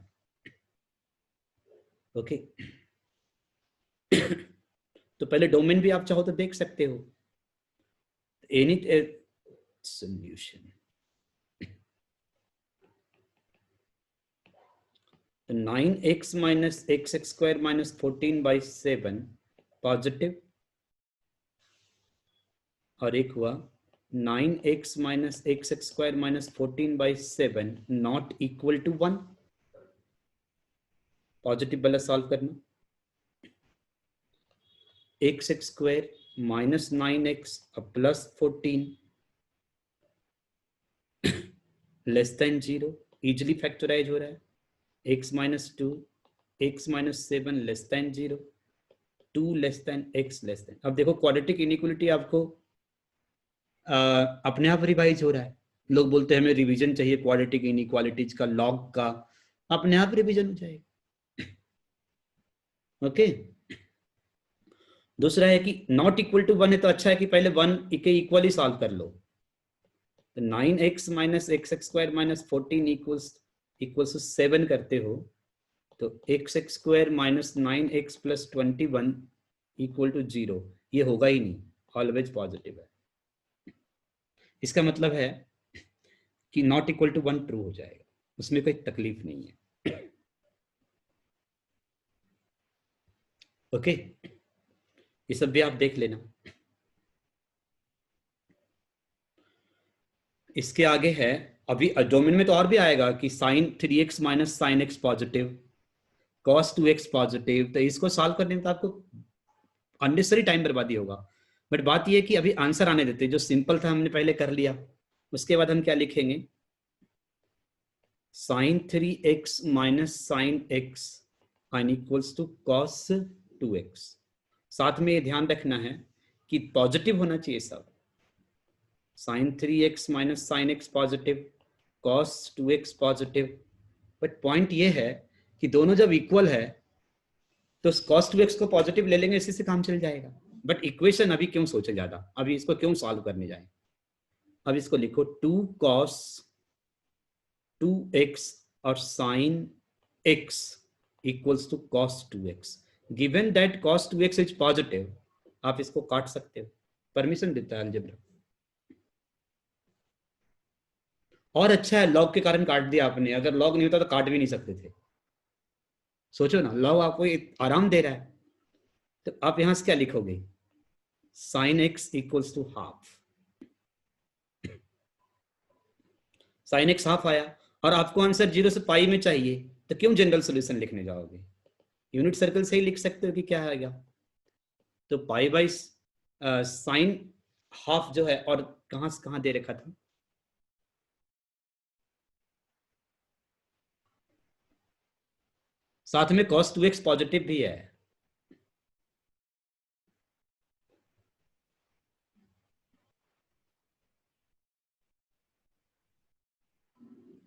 Okay, तो पहले domain भी आप चाहो तो देख सकते हो। Any solution, 9x minus x square minus 14 by 7 positive, और एक हुआ 9x minus x square minus 14 by 7 not equal to 1। Positive वाला सॉल्व करना, x square minus 9x plus 14 less than 0, easily factorise हो रहा है। x minus 2 x minus 7 less than 0, 2 less than x less than. अब देखो quadratic inequality आपको अपने आप रिवाइज हो रहा है। लोग बोलते हैं हमें रिवीजन चाहिए क्वाड्रेटिक इनइक्वालिटीज का, लॉग का, अपने आप रिवीजन हो जाएगा। ओके, दूसरा है कि नॉट इक्वल टू 1 है, तो अच्छा है कि पहले 1 के इक्वली सॉल्व कर लो। तो 9x minus x square minus 14 equals 7 करते हो तो x square minus 9x plus 21 equal to 0। ये होगा ही नहीं, ऑलवेज पॉजिटिव है। इसका मतलब है कि नॉट इक्वल टू 1 ट्रू हो जाएगा, उसमें कोई तकलीफ नहीं है। ओके, ये सब भी आप देख लेना। इसके आगे है, अभी डोमेन में तो और भी आएगा कि sin 3x minus sine x positive, cos 2x positive. तो इसको सॉल्व करने में तो आपको अननेसेसरी टाइम बर्बादी होगा। बट बात यह है कि अभी आंसर आने देते, जो सिंपल था हमने पहले कर लिया। उसके बाद हम क्या लिखेंगे, sin 3x minus sine x equals to cos 2x। साथ में ये ध्यान रखना है कि पॉजिटिव होना चाहिए सब। sin 3x minus sine x positive, cos 2x positive. But point ये है कि दोनों जब इक्वल है तो cos 2x को पॉजिटिव ले लेंगे, इसी से काम चल जाएगा। बट इक्वेशन अभी क्यों सोचे ज्यादा, अभी इसको क्यों सॉल्व करने जाए। अब इसको लिखो 2 cos 2x और sin x equals to cos 2x। Given that cos 2x is positive, आप इसको काट सकते हो, परमिशन देता है अलजेब्रा। और अच्छा है लॉग के कारण काट दिया आपने, अगर लॉग नहीं होता तो काट भी नहीं सकते थे। सोचो ना, लॉग आपको आराम दे रहा है। तो आप यहां से क्या लिखोगे, sin x equals to half, sine x half आया और आपको आंसर 0 से पाई में चाहिए, तो क्यों जनरल सोल्यूशन लिखने जाओगे? यूनिट सर्कल से ही लिख सकते हो कि क्या आएगा। तो पाई बाई साइन हाफ जो है, और कहां से कहां दे रखा था, साथ में cos 2x पॉजिटिव भी है।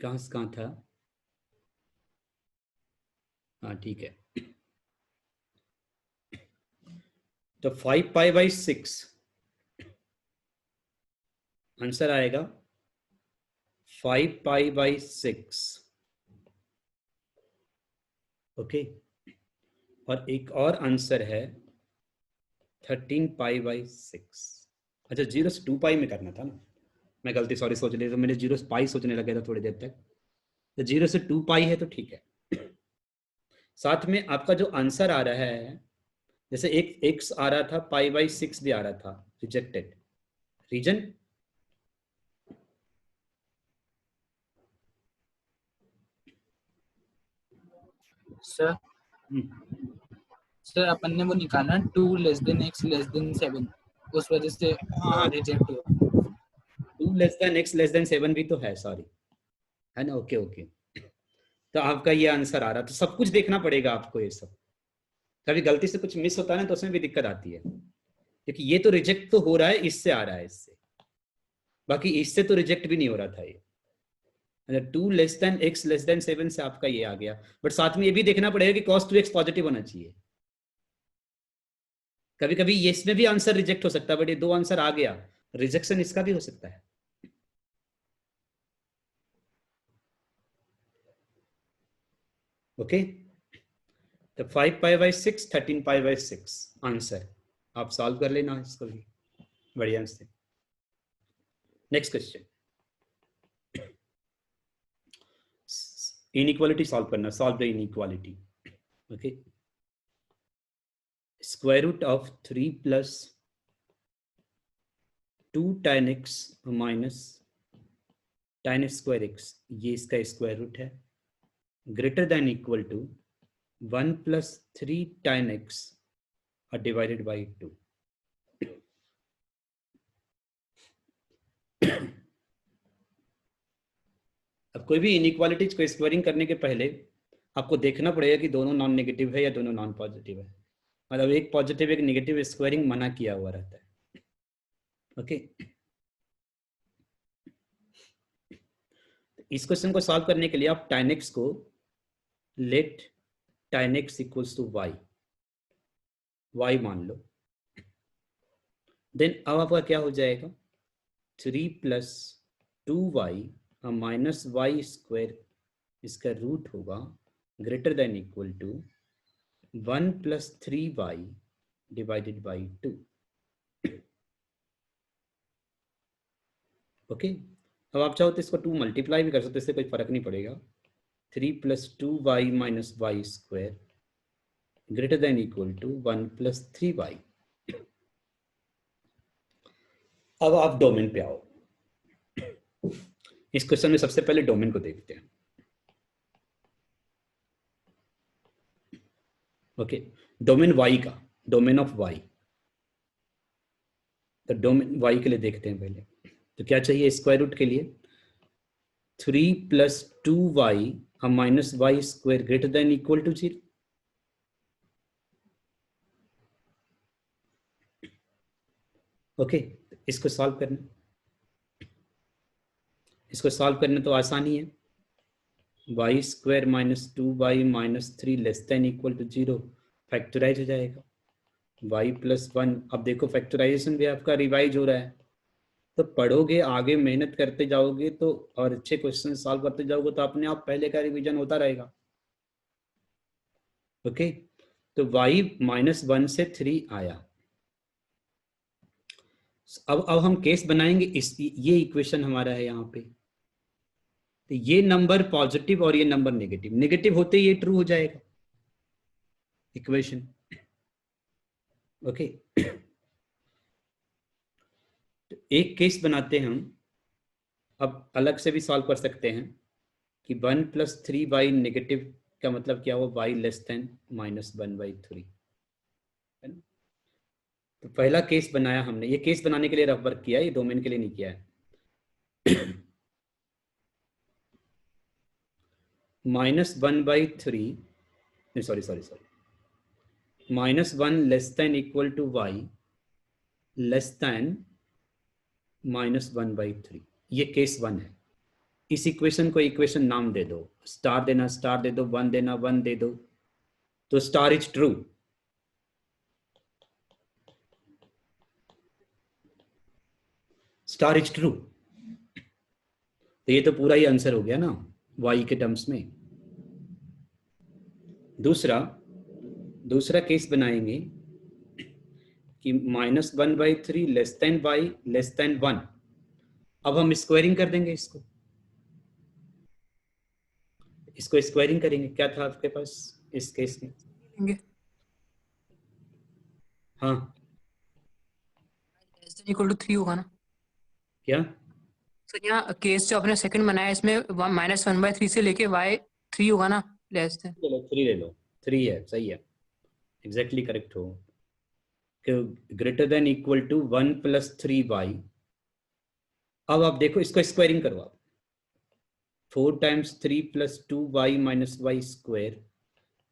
कहां से कहां था? हाँ ठीक है। तो 5 पाई बाई 6 आंसर आएगा 5 पाई बाई 6। ओके, और एक और आंसर है 13 पाई बाई 6। अच्छा, 0 से 2 पाई में करना था ना, मैं गलती सॉरी सोच लिया, तो मैंने 0 से पाई सोचने लगे था थोड़ी देर तक। तो 0 से 2 पाई है तो ठीक है। साथ में आपका जो आंसर आ रहा है, जैसे एक एक्स आ रहा था, पाई बाई 6 भी आ रहा था, रिजेक्टेड। रीजन? सर सर अपन ने वो निकाला 2 less than x less then 7, उस वजह से रिजेक्ट हुआ। 2 less then x less then 7 भी तो है, सॉरी, है ना। ओके ओके, तो आपका ये आंसर आ रहा, तो सब कुछ देखना पड़ेगा आपको। ये सब कभी गलती से कुछ मिस होता है ना, तो उसमें भी दिक्कत आती है, क्योंकि ये तो रिजेक्ट तो हो रहा है, इससे आ रहा है, इससे, बाकी इससे तो रिजेक्ट भी नहीं हो रहा था ये। 2 less then x less then 7 से आपका ये आ गया, बट साथ में ये भी देखना पड़ेगा कि cos 2x पॉजिटिव होना चाहिए। कभी कभी ये इसमें भी आंसर रिजेक्ट हो सकता है, बट ये दो आंसर आ गया, रिजेक्शन इसका भी हो सकता है। ओके, तो 5 pi by 6, 13 pi by 6 answer. आप सॉल्व कर लेना इसको भी बढ़िया से। नेक्स्ट क्वेश्चन, इनइक्वालिटी सॉल्व करना, solve the inequality. Okay, square root of 3 plus 2 tan x minus tan square x, ये इसका स्क्वायर रूट है, greater than equal to 1 plus 3 tan x divided by 2। अब कोई भी इनइक्वालिटीज को स्क्वायरिंग करने के पहले आपको देखना पड़ेगा कि दोनों नॉन नेगेटिव है या दोनों नॉन पॉजिटिव है। मतलब एक पॉजिटिव एक नेगेटिव स्क्वायरिंग मना किया हुआ रहता है। ओके, इस क्वेश्चन को सॉल्व करने के लिए आप tan x को let tan x equals to y मान लो। देन अब आपका क्या हो जाएगा, 3 plus 2y minus y square, इसका रूट होगा greater than equal to 1 plus 3y divided by 2। Okay, अब आप चाहो तो इसको 2 मल्टीप्लाई भी कर सकते हो, इससे कोई फर्क नहीं पड़ेगा। 3 plus 2y minus y square greater than equal to 1 plus 3y। अब आप डोमेन पे आओ। इस क्वेश्चन में सबसे पहले डोमेन को देखते हैं। ओके, डोमेन y का, डोमेन ऑफ y, तो डोमेन y के लिए देखते हैं पहले। तो क्या चाहिए स्क्वायर रूट के लिए, 3 plus 2y minus y square greater than equal to 0। Okay, इसको सॉल्व करना, इसको सॉल्व करना तो आसानी है। Y square minus 2y minus 3 less than equal to 0 factorise हो जाएगा। y प्लस 1, अब देखो फैक्टराइजेशन भी आपका रिवाइज हो रहा है, तो पढ़ोगे आगे, मेहनत करते जाओगे तो, और अच्छे क्वेश्चन सॉल्व करते जाओगे तो अपने आप पहले का रिवीजन होता रहेगा। ओके, तो y माइनस 1 से 3 आया। अब हम केस बनाएंगे, इस ये इक्वेशन हमारा है यहाँ पे, तो ये नंबर पॉजिटिव और ये नंबर नेगेटिव, नेगेटिव होते ही ये ट्रू हो जाएगा इक्वेशन। ओके, तो एक केस बनाते हैं हम, अब अलग से भी सॉल्व कर सकते हैं कि 1 + 3y नेगेटिव का मतलब क्या हुआ, y लेस देन -1/3, है ना। तो पहला केस बनाया हमने, ये केस बनाने के लिए रफ वर्क किया, ये डोमेन के लिए नहीं किया है। -1/3, sorry -1 less than equal to y less than -1/3, ये केस 1 है। इस इक्वेशन को इक्वेशन नाम दे दो, स्टार देना स्टार दे दो, 1 देना 1 दे दो, तो star is true. Star is true, तो ये तो पूरा ही आंसर हो गया ना y के टर्म्स में। दूसरा केस बनाएंगे कि -1/3 less than y less then 1। अब हम स्क्वायरिंग कर देंगे, इसको स्क्वायरिंग करेंगे। क्या था आपके पास इस केस में? लेंगे हाँ, इक्वल टू 3 होगा ना। क्या? सर यहाँ केस जो आपने सेकंड बनाया इसमें -1/3 से लेके y 3 होगा ना, लेस देन। चलो 3 ले लो, 3 है, सही है, एग्जैक्टली करेक्ट हो। Greater than equal to 1 + 3y। अब आप देखो, इसको स्क्वायरिंग करो आप। 4 × 3 + 2y - y square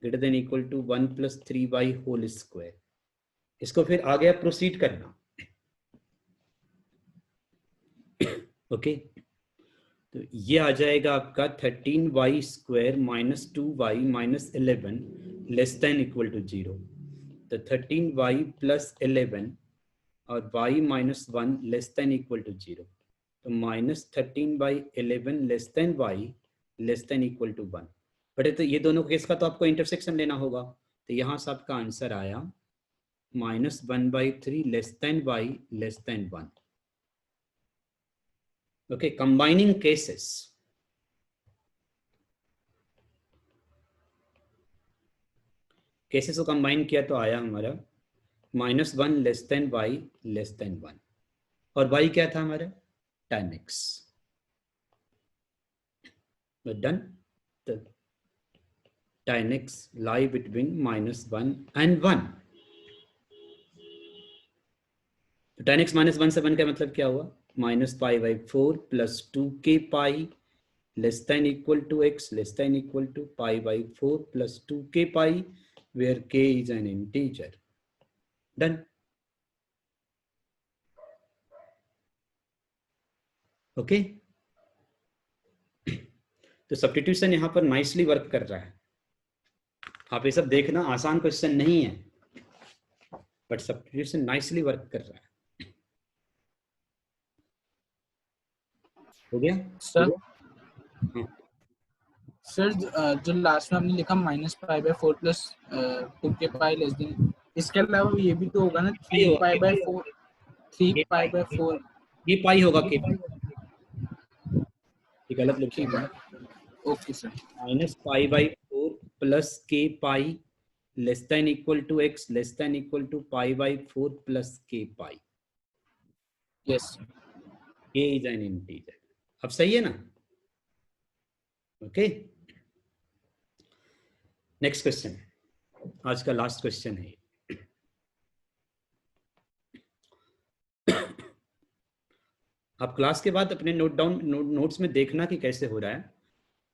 greater than equal to 1 + 3y whole square. इसको फिर आगे आप प्रोसीड करना। ओके, तो ये आ जाएगा आपका 13y² - 2y - 11 less than equal to 0। तो 13y + 11 और y - 1 less than equal to 0। तो -13/11 less than y less than equal to 1। But तो ये दोनों केस का तो आपको इंटरसेक्शन लेना होगा। तो यहाँ से आपका आंसर आया -1/3 less than y less then 1। Okay, combining cases. Cases को कंबाइन किया तो आया हमारा -1 less than y less then 1। और y क्या था हमारा? tan x। डन। तो tan x lie between -1 and 1। तो tan x -1 से 1 का मतलब क्या हुआ? -π/4 + 2k π less than equal to x less than equal to π/4 + 2k π where k is an integer। Done. Okay, तो सब्स्टिट्यूशन यहां पर नाइसली वर्क कर रहा है। आप ये सब देखना, आसान क्वेश्चन नहीं है, बट सब्स्टिट्यूशन नाइसली वर्क कर रहा है। हो गया सर हाँ। सर जो लास्ट में हमने लिखा -π/4 + 2k π लेस देन, इसके अलावा ये भी तो होगा ना 3π/4 3π/4। ये पाई होगा के, ये गलत लिख ठीक दिया है, okay sir. -π/4 + k π less than equal to x less than equal to π/4 + k π। Yes k is an integer. अब सही है ना? ओके, नेक्स्ट क्वेश्चन, आज का लास्ट क्वेश्चन है। आप क्लास के बाद अपने नोट्स में देखना कि कैसे हो रहा है,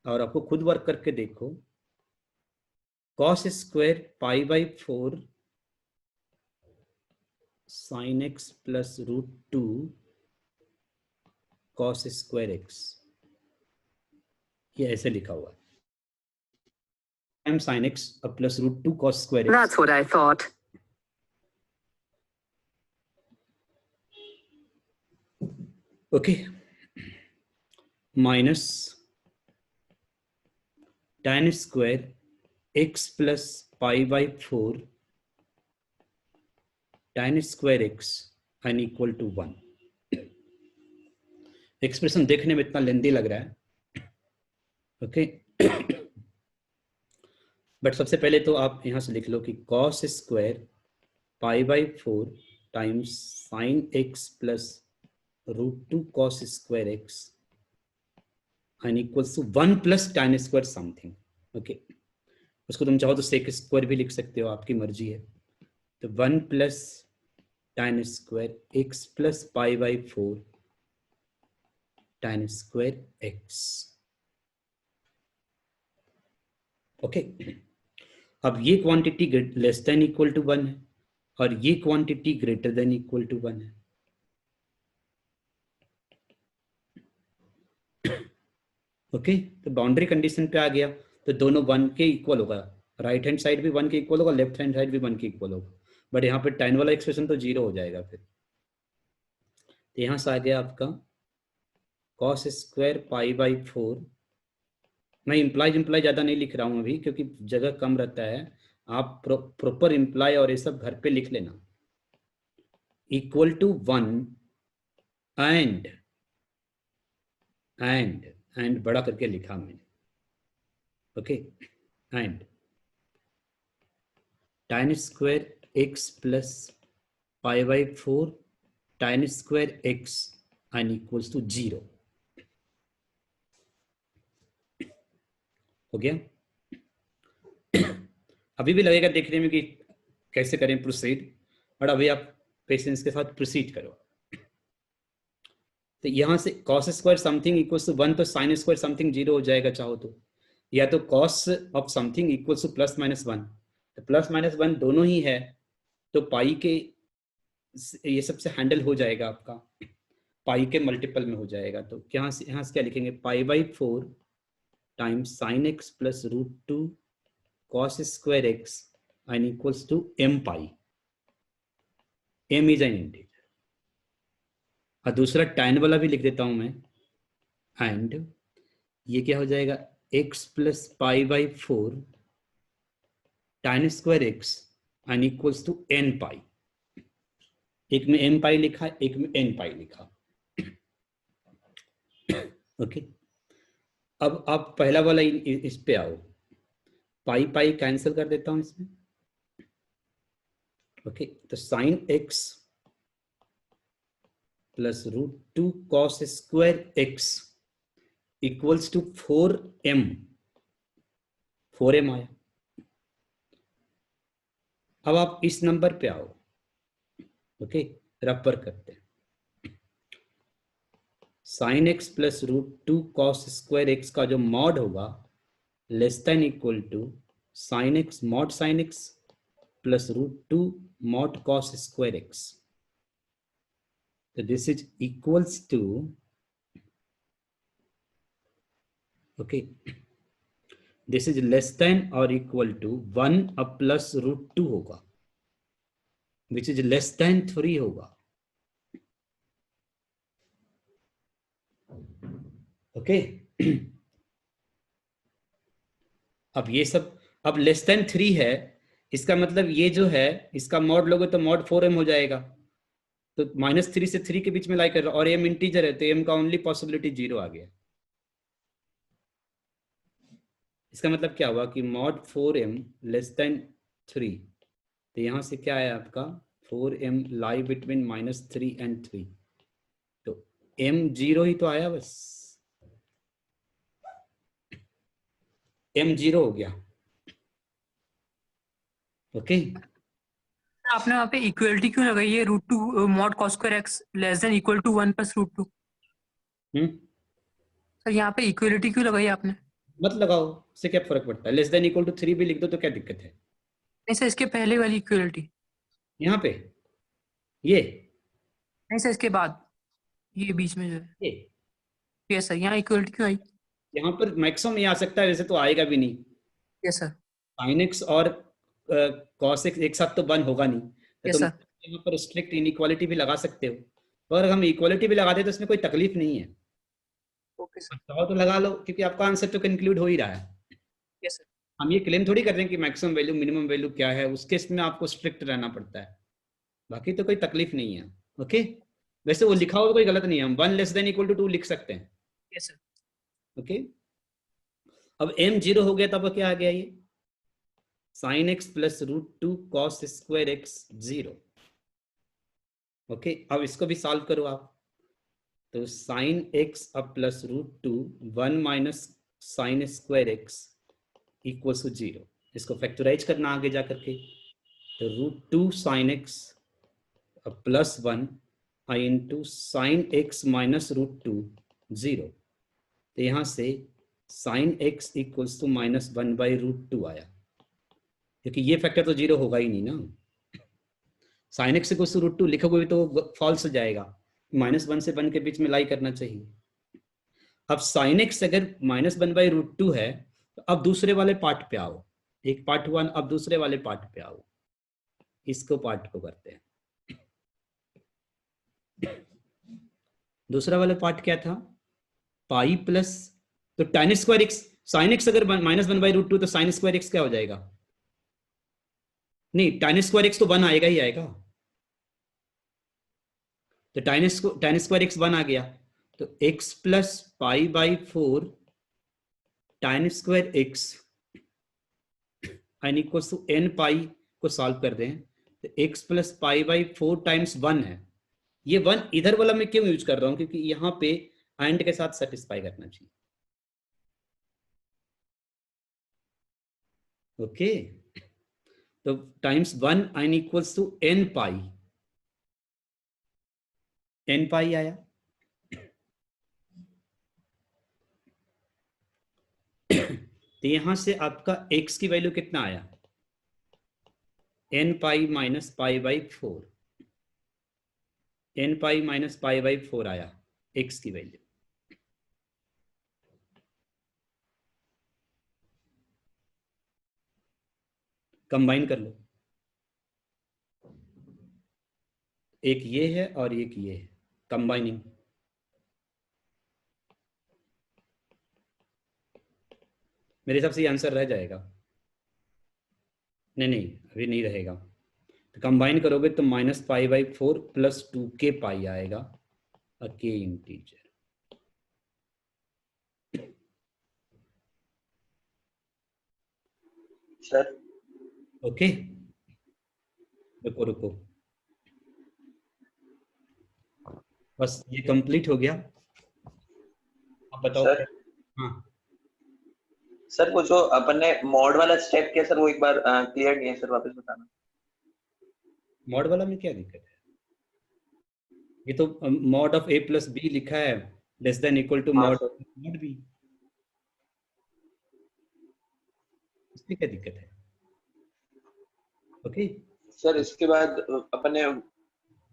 और आपको खुद वर्क करके देखो। cos square π/4 sin x + √2 cos square x, ये ऐसे लिखा हुआ है, sin x + √2 cos square x। That's what I thought. Okay, minus tan square x + π/4 tan square x = 1। Expression देखने में इतना लेंदी लग रहा है, ओके। बट सबसे पहले तो आप यहां से लिख लो कि cos square π/4 times sin x + √2 cos square x एन equals to 1 plus tan square something. Okay, उसको तुम चाहो तो सेक स्क्वायर भी लिख सकते हो, आपकी मर्जी है। तो 1 plus tan square x plus pi by 4 tan square x। Okay, अब ये quantity less than equal to 1 है और ये quantity greater than equal to 1 है। ओके, तो बाउंड्री कंडीशन पे आ गया तो दोनों 1 के इक्वल होगा, राइट हैंड साइड भी 1 के इक्वल होगा, लेफ्ट हैंड साइड भी 1 के इक्वल होगा, बट यहाँ पे tan वाला एक्सप्रेशन तो 0 हो जाएगा फिर। तो यहाँ से आ गया आपका cos स्क्वायर पाई बाई 4। मैं इम्प्लाई ज़्यादा नहीं लिख रहा हूँ अभी क्योंकि जगह कम रहता है, आप प्रॉपर इम्प्लाई और ये सब घर पे लिख लेना। इक्वल टू 1 एंड बड़ा करके लिखा मैंने। Okay, and tan square x plus pi by 4 tan square x and equals to 0। हो गया? अभी भी लगेगा देखने में कि कैसे करें प्रोसीड, बट अभी आप पेशेंस के साथ प्रोसीड करो। तो यहां से cos square something equals to 1 तो sin स्क्वायर समथिंग 0 हो जाएगा चाहो तो, या तो cos of something equals to plus minus 1। तो प्लस माइनस 1 दोनों ही है तो पाई के ये सबसे हैंडल हो जाएगा, आपका पाई के मल्टीपल में हो जाएगा। तो यहाँ से क्या लिखेंगे, pi by 4 times sine x plus root 2 cos square x and equals to m pi. m is an integer. और दूसरा tan वाला भी लिख देता हूं मैं, एंड ये क्या हो जाएगा, x plus pi by 4 tan square x and equals to n pi. एक में m पाई लिखा, एक में n पाई लिखा। ओके, अब आप पहला वाला इस पे आओ, पाई पाई कैंसिल कर देता हूं इसमें। ओके, तो sine x plus root 2 cos square x equals to 4m आया। अब आप इस नंबर पे आओ। ओके, रबर करते हैं। Sine x plus root 2 cos square x का जो मॉड होगा less than equal to sine x mod sine x plus root 2 mod cos square x. So this is equals to, okay, this is less than or equal to 1 अब plus root 2 होगा, which is less than 3 होगा। Okay, अब ये सब अब less than 3 है, इसका मतलब ये जो है इसका मॉड लोगे तो मॉड 4m हो जाएगा। तो -3 से 3 के बीच में लाई कर रहा, और m इंटीजर है तो m का ओनली पॉसिबिलिटी 0 आ गया। इसका मतलब क्या हुआ कि मॉड 4m लेस देन 3, तो यहां से क्या है आपका 4m लाई बिटवीन -3 एंड 3, तो m 0 ही तो आया, बस m 0 हो गया। ओके, आपने वहाँ पे इक्वलिटी क्यों लगाई है, root 2 mod cos square x less than equal to 1 plus root 2? Sir यहाँ पे इक्वलिटी क्यों लगाई आपने? मत लगाओ, इससे क्या फर्क पड़ता है, लेस देन इक्वल टू 3 भी लिख दो तो क्या दिक्कत है। नहीं सर, इसके पहले वाली इक्वलिटी, यहाँ पे ये नहीं सर इसके बाद ये बीच में जो है, ये यस सर, यहाँ इक्वलिटी क्यों आई? यहाँ पर मैक्सिमम ये आ सकता है, वैसे तो आएगा भी नहीं। यस सर, साइन एक्स और कॉस एक्स एक साथ तो 1 होगा नहीं, तो यस तुम सर, यहाँ पर स्ट्रिक्ट इनइक्वालिटी भी लगा सकते हो, और अगर हम इक्वालिटी भी लगाते तो इसमें कोई तकलीफ नहीं है। ओके सर, चाहो तो लगा लो क्योंकि आपका आंसर तो कंक्लूड हो ही रहा है। यस सर, हम ये क्लेम थोड़ी कर रहे हैं कि मैक्सिमम वैल्यू मिनिमम वैल्यू क्या है, उस केस में आपको स्ट्रिक्ट रहना पड़ता है, बाकी तो कोई तकलीफ नहीं है। ओके, वैसे वो लिखा हुआ कोई गलत नहीं है, हम 1 लेस देन इक्वल टू 2 लिख सकते हैं। Yes sir. ओके, अब m 0 हो गया तब क्या आ गया, ये sine x plus root 2 cos square x 0। Okay, अब इसको भी सॉल्व करो आप। तो साइन एक्स अब plus root two 1 minus sine square x equals to 0। इसको फैक्टराइज करना आगे जा करके, तो root two sine x plus 1 आई into sine x minus root two 0। तो यहाँ से sine x equals to minus 1 by root two आया, क्योंकि ये फैक्टर तो 0 होगा ही नहीं ना। Sine x equals to root two लिखोगे तो फॉल्स हो जाएगा, -1 से 1 के बीच में लाई करना चाहिए। अब साइन एक्स अगर -1 बाई रूट टू है, तो अब दूसरे वाले पार्ट पे आओ। एक पार्ट हुआ, अब दूसरे वाले पार्ट पे आओ। इसको पार्ट को करते हैं। दूसरा वाला पार्ट क्या था? पाई प्लस, तो tan square x, sine x अगर -1 बाई रूट टू, तो साइन स्क्वायर एक्स क्या हो जाएगा? नहीं, tan स्क्वायर एक्स तो 1 आएगा ही आएगा। तो tan स्क्वायर एक्स 1 आ गया, तो x plus pi by 4 tan square x and equals to n pi को सॉल्व कर दें, तो x plus pi by 4 times 1 है। ये 1 इधर वाला मैं क्यों यूज कर रहा हूं? क्योंकि यहां पे एंड के साथ सेटिस्फाई करना चाहिए। ओके, तो times 1 and equals to n pi, n pi आया। तो यहां से आपका x की वैल्यू कितना आया? n pi minus pi by 4, n pi minus pi by 4 आया x की वैल्यू। कंबाइन कर लो, एक ये है और एक ये है, कंबाइनिंग। मेरे हिसाब से ये आंसर रह जाएगा। नहीं, अभी नहीं रहेगा। तो कंबाइन करोगे तो minus pi by 4 plus 2k पाई आएगा, और k इंटीजर। सर ओके, रुको बस ये कंप्लीट हो गया। अब बताओ। सर हाँ, सर वो जो अपन ने मॉड वाला स्टेप किया सर, वो एक बार क्लियर नहीं है सर, वापस बताना। मॉड वाला में क्या दिक्कत है? ये तो mod of a plus b लिखा है, लेस देन इक्वल टू हाँ मॉड सर। Mod b. इसमें क्या दिक्कत है? ओके, सर इसके बाद अपन ने,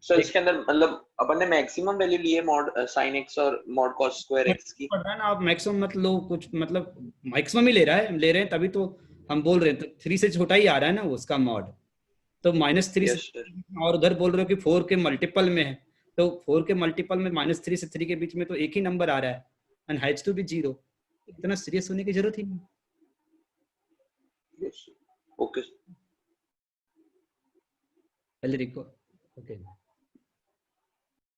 सर इसके अंदर मतलब अपन ने मैक्सिमम वैल्यू ली है मॉड साइन एक्स और मॉड कॉस स्क्वायर एक्स की। पढ़ रहा है ना आप, मैक्सिमम मत लो कुछ, मतलब मैक्सिमम ही ले रहे हैं, तभी तो हम बोल रहे हैं। तो 3 से छोटा ही आ रहा है ना उसका मॉड, तो -3 यस से, सर। और उधर बोल रहे हो कि 4 के मल्टीपल में है, तो 4 के मल्टीपल में -3 से 3 के बीच में तो एक ही नंबर आ रहा है, एंड हैज टू बी 0। इतना सीरियस होने की जरूरत ही नहीं। Yes okay. पहले